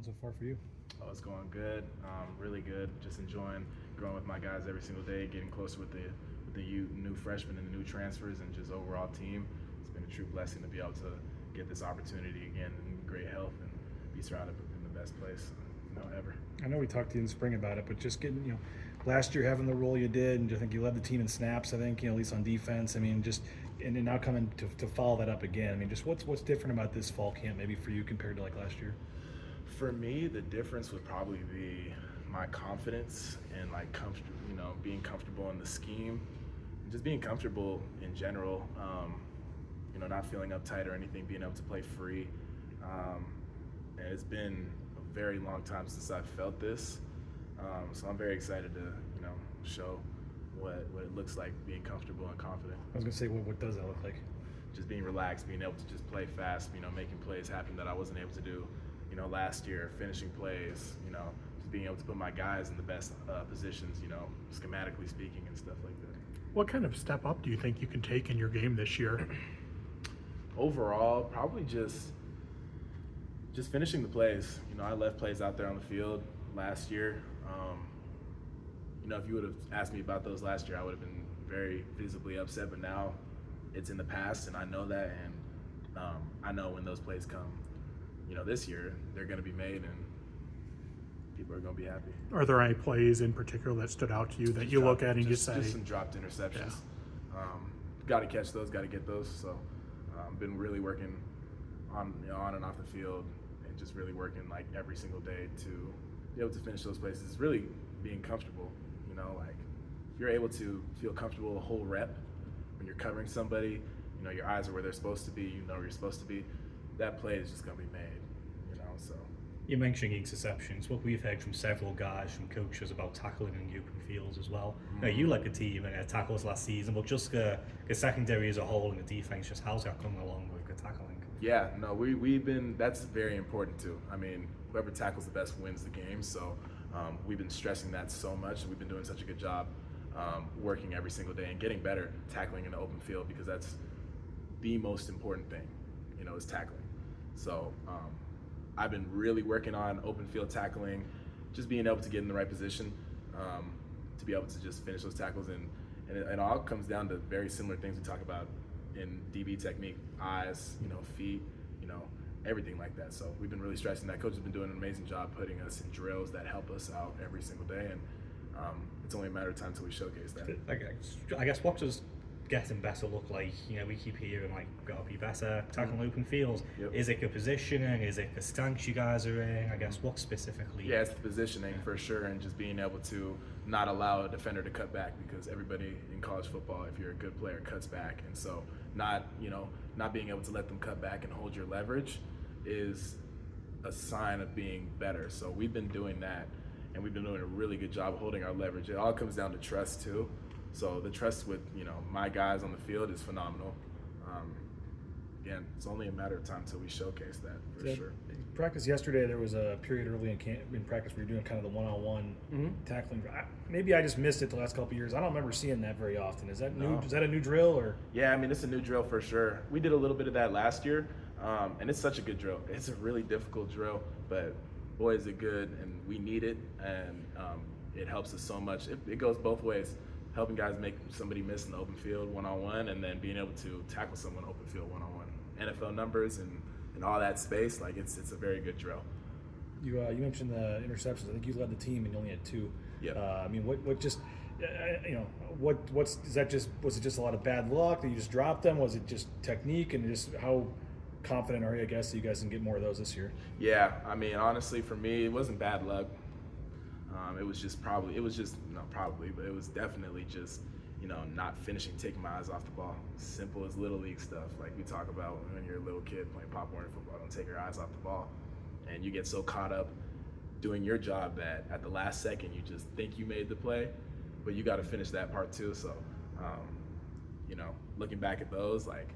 so far for you? Oh, it's going good, really good. Just enjoying growing with my guys every single day, getting closer with the new freshmen and the new transfers, and just overall team. It's been a true blessing to be able to get this opportunity again in great health and be surrounded in the best place ever. I know we talked to you in the spring about it, but just getting, last year having the role you did, and I think you led the team in snaps, I think, at least on defense. I mean, just, and then now coming to follow that up again. I mean, just what's different about this fall camp maybe for you compared to like last year? For me, the difference would probably be my confidence and like being comfortable in the scheme, and just being comfortable in general. Not feeling uptight or anything, being able to play free. And it's been a very long time since I've felt this, so I'm very excited to show what it looks like being comfortable and confident. I was gonna say, what does that look like? Just being relaxed, being able to just play fast, making plays happen that I wasn't able to do last year, finishing plays, just being able to put my guys in the best positions, schematically speaking and stuff like that. What kind of step up do you think you can take in your game this year? Overall, probably just finishing the plays. I left plays out there on the field last year. If you would have asked me about those last year, I would have been very visibly upset, but now it's in the past and I know that, and I know when those plays come, this year, they're going to be made and people are going to be happy. Are there any plays in particular that stood out to you that you look at and you say? Just some dropped interceptions. Yeah. Got to catch those, got to get those. So I've been really working on and off the field and just really working like every single day to be able to finish those plays. It's really being comfortable, like if you're able to feel comfortable the whole rep when you're covering somebody, your eyes are where they're supposed to be, where you're supposed to be, that play is just going to be made, so. You're mentioning interceptions. What we've heard from several guys, from coaches, about tackling in open fields as well. Mm-hmm. Now, you led the team in tackles last season, but just the secondary as a whole and the defense, just how's that coming along with the tackling? Yeah, no, we've been, that's very important too. I mean, whoever tackles the best wins the game, so we've been stressing that so much. We've been doing such a good job working every single day and getting better tackling in the open field, because that's the most important thing, is tackling. So I've been really working on open field tackling, just being able to get in the right position to be able to just finish those tackles. And it all comes down to very similar things we talk about in DB technique, eyes, feet, everything like that. So we've been really stressing that. Coach has been doing an amazing job putting us in drills that help us out every single day. And it's only a matter of time until we showcase that. I guess what does getting better look like? We keep hearing like gotta be better tackling open fields. Yep. Is it the positioning? Is it the stance you guys are in? I guess what specifically? Yeah, it's the positioning for sure, and just being able to not allow a defender to cut back, because everybody in college football, if you're a good player, cuts back, and so not being able to let them cut back and hold your leverage is a sign of being better. So we've been doing that, and we've been doing a really good job of holding our leverage. It all comes down to trust too. So the trust with my guys on the field is phenomenal. Again, it's only a matter of time until we showcase that for sure. Practice yesterday, there was a period early in practice where you're doing kind of the one-on-one tackling. Maybe I just missed it the last couple of years. I don't remember seeing that very often. Is that new? No. Is that a new drill or? Yeah, I mean, it's a new drill for sure. We did a little bit of that last year, and it's such a good drill. It's a really difficult drill, but boy, is it good, and we need it, and it helps us so much. It goes both ways. Helping guys make somebody miss in the open field one-on-one, and then being able to tackle someone open field one-on-one. NFL numbers and all that space, like it's a very good drill. You mentioned the interceptions. I think you led the team and you only had 2. Yeah. I mean, what just what's is that just, was it just a lot of bad luck that you just dropped them? Was it just technique, and just how confident are you, I guess, that you guys can get more of those this year? Yeah, I mean, honestly, for me, it wasn't bad luck. It was definitely just, not finishing, taking my eyes off the ball. Simple as little league stuff, like we talk about when you're a little kid playing Pop Warner football. Don't take your eyes off the ball, and you get so caught up doing your job that at the last second you just think you made the play, but you got to finish that part too. So, looking back at those, like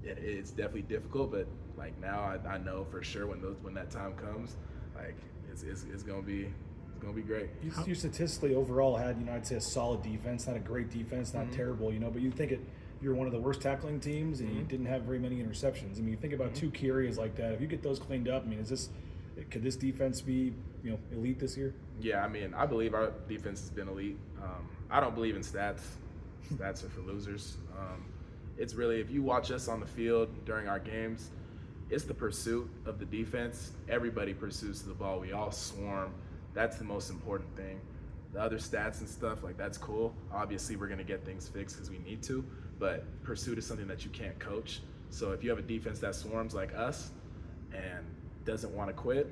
it's definitely difficult, but like now I know for sure when that time comes, like it's gonna be great. You statistically overall had, I'd say a solid defense, not a great defense, not terrible, but you think you're one of the worst tackling teams, and you didn't have very many interceptions. I mean, you think about 2 key areas like that. If you get those cleaned up, I mean, is this Could this defense be, elite this year? Yeah, I mean, I believe our defense has been elite. I don't believe in stats. Stats are for losers. It's really, if you watch us on the field during our games, it's the pursuit of the defense. Everybody pursues the ball. We all swarm. That's the most important thing. The other stats and stuff, like, that's cool. Obviously, we're going to get things fixed because we need to, but pursuit is something that you can't coach. So if you have a defense that swarms like us and doesn't want to quit,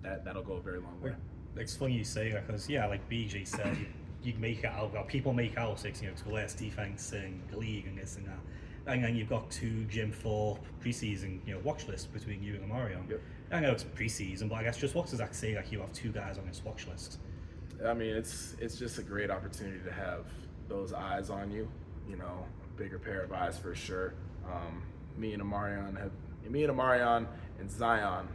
that'll go a very long way. It's funny you say that because, like BJ said, you make it out, people make out it's the worst defense in the league and this and that. And then you've got 2 Gym 4 preseason, watch lists between you and Omarion. Yep. I know it's preseason, but I guess just what does that say? Like, you have 2 guys on this watch list. I mean, it's just a great opportunity to have those eyes on you, a bigger pair of eyes for sure. Me and Omarion and Zion,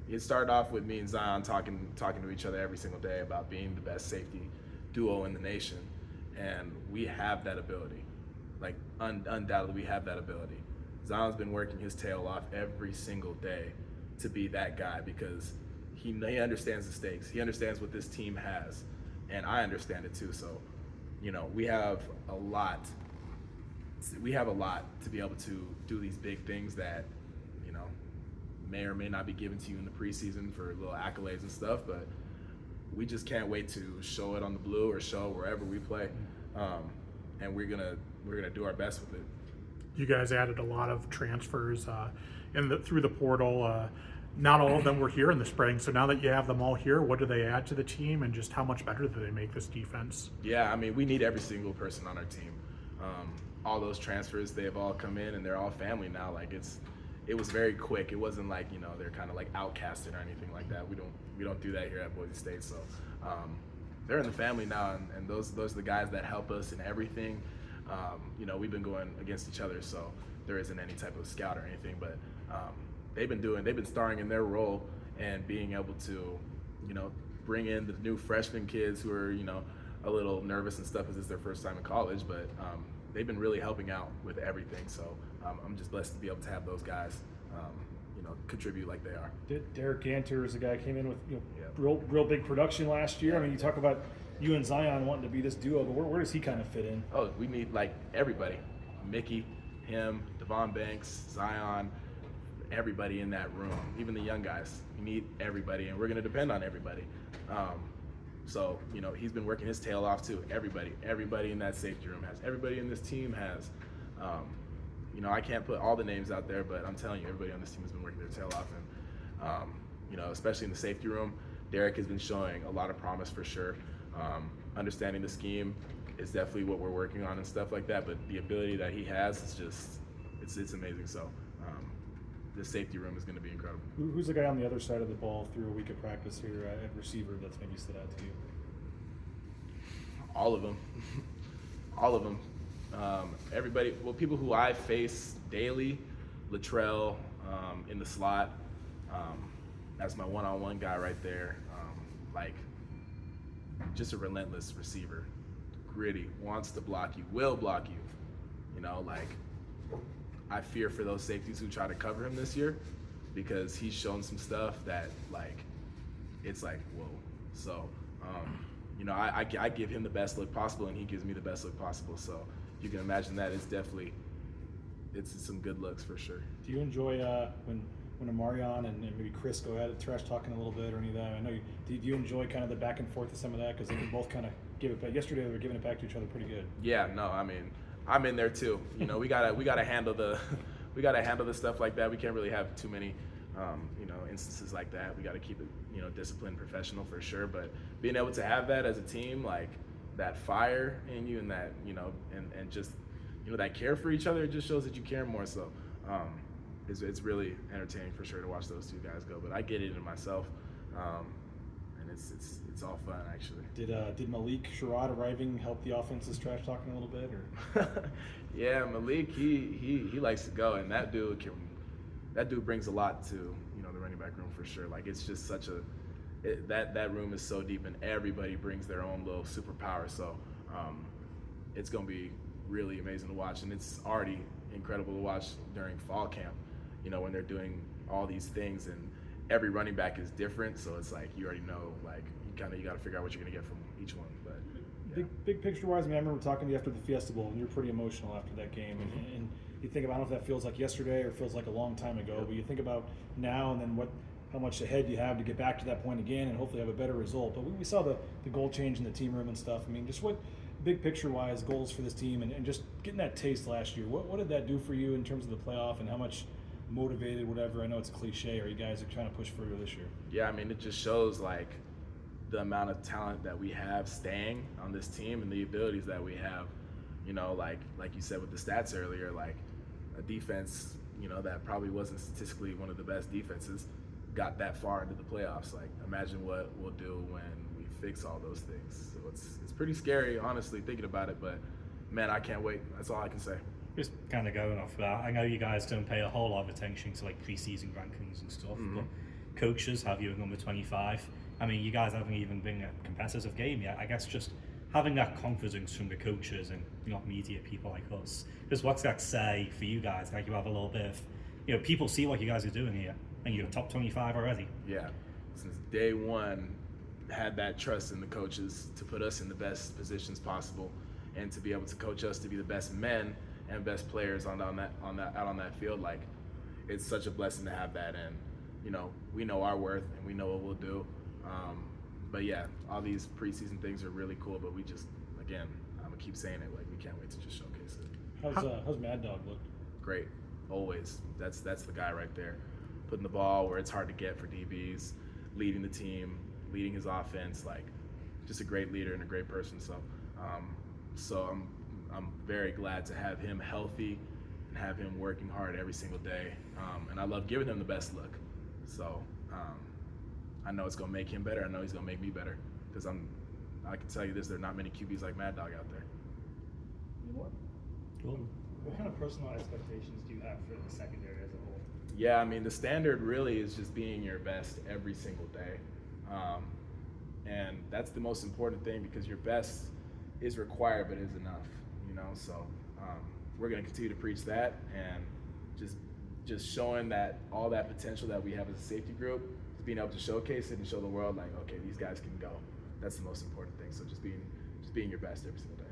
it started off with me and Zion talking to each other every single day about being the best safety duo in the nation, and we have that ability. Like, undoubtedly, we have that ability. Zion's been working his tail off every single day to be that guy because he understands the stakes. He understands what this team has, and I understand it too. So, we have a lot. We have a lot to be able to do these big things that, may or may not be given to you in the preseason for little accolades and stuff, but we just can't wait to show it on the blue or show wherever we play, and we're gonna do our best with it. You guys added a lot of transfers through the portal. Not all of them were here in the spring, so now that you have them all here, what do they add to the team, and just how much better do they make this defense? Yeah, I mean, we need every single person on our team. All those transfers, they've all come in, and they're all family now. Like, it was very quick. It wasn't like, they're kind of like outcasted or anything like that. We don't do that here at Boise State. So they're in the family now, and those are the guys that help us in everything. We've been going against each other, so there isn't any type of scout or anything, but they've been starring in their role and being able to, bring in the new freshman kids who are, a little nervous and stuff because it's their first time in college, but they've been really helping out with everything. So I'm just blessed to be able to have those guys, contribute like they are. Derek Ganter is a guy who came in with Yeah. real big production last year. I mean, you talk about you and Zion wanting to be this duo, but where does he kind of fit in? Oh, we need everybody, Mickey, him, Devon Banks, Zion, everybody in that room, even the young guys. We need everybody, and we're going to depend on everybody. So, he's been working his tail off too. Everybody in that safety room has. Everybody in this team has. I can't put all the names out there, but I'm telling you, everybody on this team has been working their tail off. And, especially in the safety room, Derek has been showing a lot of promise for sure. Understanding the scheme is definitely what we're working on and stuff like that, but the ability that he has is just, it's amazing. So the safety room is going to be incredible. Who's the guy on the other side of the ball through a week of practice here at receiver that's maybe stood out to you? All of them. All of them. Everybody, people who I face daily, Latrell in the slot, that's my one-on-one guy right there. Just a relentless receiver, gritty, wants to block you, will block you. I fear for those safeties who try to cover him this year because he's shown some stuff that it's like, whoa. So, I give him the best look possible and he gives me the best look possible. So you can imagine that it's some good looks for sure. Do you enjoy when Omarion and maybe Chris go at it, trash talking a little bit or any of that? I know do you enjoy kind of the back and forth of some of that because they can both kind of give it back. Yesterday they were giving it back to each other pretty good. Yeah, no, I mean, I'm in there too. We gotta handle the stuff like that. We can't really have too many instances like that. We gotta keep it disciplined, professional for sure. But being able to have that as a team, like that fire in you and that and just that care for each other, it just shows that you care more. So it's really entertaining for sure to watch those two guys go. But I get it in myself, and it's all fun actually. Did Malik Sherrod arriving help the offense's trash talking a little bit, or? Yeah, Malik he likes to go, and that dude brings a lot to the running back room for sure. Like, it's just such that room is so deep, and everybody brings their own little superpower. So it's gonna be really amazing to watch, and it's already incredible to watch during fall camp. When they're doing all these things, and every running back is different. So it's like you already know, like you got to figure out what you're gonna get from each one. But yeah. Big picture wise, I mean, I remember talking to you after the Fiesta Bowl, and you were pretty emotional after that game. And you think about, I don't know if that feels like yesterday or feels like a long time ago, but you think about now and then how much ahead you have to get back to that point again and hopefully have a better result. But we saw the goal change in the team room and stuff. I mean, just what big picture wise goals for this team and just getting that taste last year, what did that do for you in terms of the playoff and how much motivated, whatever, I know it's a cliche, or you guys are trying to push further this year? Yeah, I mean, it just shows like the amount of talent that we have staying on this team and the abilities that we have. You know, like you said with the stats earlier, like a defense, you know, that probably wasn't statistically one of the best defenses got that far into the playoffs. Like, imagine what we'll do when we fix all those things. So it's pretty scary, honestly, thinking about it. But man, I can't wait. That's all I can say. Just kind of going off that, I know you guys don't pay a whole lot of attention to like preseason rankings and stuff, but coaches have you at number 25. I mean, you guys haven't even been a competitive game yet. I guess just having that confidence from the coaches and not media people like us, just what's that say for you guys? Like, you have a little bit of, you know, people see what you guys are doing here, and you're top 25 already. Yeah, since day one, had that trust in the coaches to put us in the best positions possible, and to be able to coach us to be the best men and best players out on that field. Like, it's such a blessing to have that, and you know, we know our worth and we know what we'll do. But yeah, all these preseason things are really cool, but we just, again, I'm gonna keep saying it, like, we can't wait to just showcase it. How's Mad Dog look? Great, always. That's the guy right there, putting the ball where it's hard to get for DBs, leading the team, leading his offense, like, just a great leader and a great person. So I'm very glad to have him healthy and have him working hard every single day, and I love giving him the best look. So I know it's gonna make him better. I know he's gonna make me better, because I can tell you this: there are not many QBs like Mad Dog out there. What kind of personal expectations do you have for the secondary as a whole? Yeah, I mean, the standard really is just being your best every single day, and that's the most important thing, because your best is required but is enough, you know. So we're gonna continue to preach that, and just showing that all that potential that we have as a safety group, being able to showcase it and show the world, like, okay, these guys can go. That's the most important thing. So just being your best every single day.